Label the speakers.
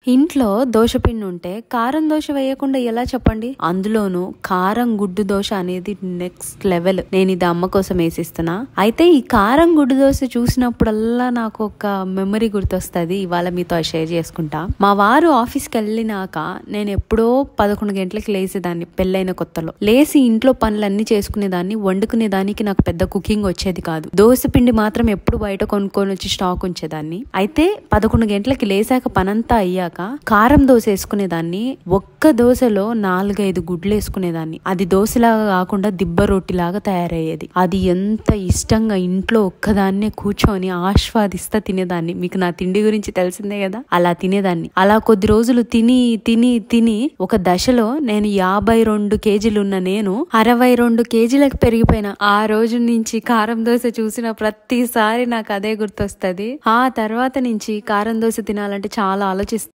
Speaker 1: ఇంట్లో దోసపిండి ఉంటే కారం దోశ వేయకుండా ఎలా చెప్పండి. అందులోనూ కారం గుడ్డు దోశ అనేది నెక్స్ట్ లెవెల్. నేను ఇది అమ్మ కోసం వేసిస్తున్నా. అయితే ఈ కారం గుడ్డు దోశ చూసినప్పుడల్లా నాకు ఒక మెమరీ గుర్తొస్తుంది. ఇవాళ మీతో షేర్ చేసుకుంటా. మా వారు ఆఫీస్కి వెళ్ళినాక నేను ఎప్పుడో 11 గంటలకి లేసేదాన్ని. పెళ్ళైన కొత్తలో లేసి ఇంట్లో పనులన్నీ చేసుకునేదాన్ని. వండుకునేదానికి నాకు పెద్ద కుకింగ్ వచ్చేది కాదు. దోశ పిండి మాత్రం ఎప్పుడు బయట కొనుక్కొని వచ్చి స్టాక్ ఉంచేదాన్ని. అయితే 11 గంటలకి లేసాక పనంతా అయ్యాక కారం దోశ వేసుకునేదాన్ని. ఒక్క దోశలో 4-5 గుడ్లు వేసుకునేదాన్ని. అది దోశలాగా కాకుండా దిబ్బ రొట్టిలాగా తయారయ్యేది. అది ఎంత ఇష్టంగా ఇంట్లో ఒక్కదాన్నే కూర్చొని ఆస్వాదిస్తా తినేదాన్ని. మీకు నా తిండి గురించి తెలిసిందే కదా. అలా తినేదాన్ని. అలా కొద్ది రోజులు తిని తిని తిని ఒక దశలో నేను 52 కేజీలు ఉన్న నేను 62 కేజీలకు పెరిగిపోయినా. ఆ రోజు నుంచి కారం దోశ చూసిన ప్రతిసారి నాకు అదే గుర్తొస్తుంది. ఆ తర్వాత నుంచి కారం దోశ తినాలంటే చాలా ఆలోచిస్తాను.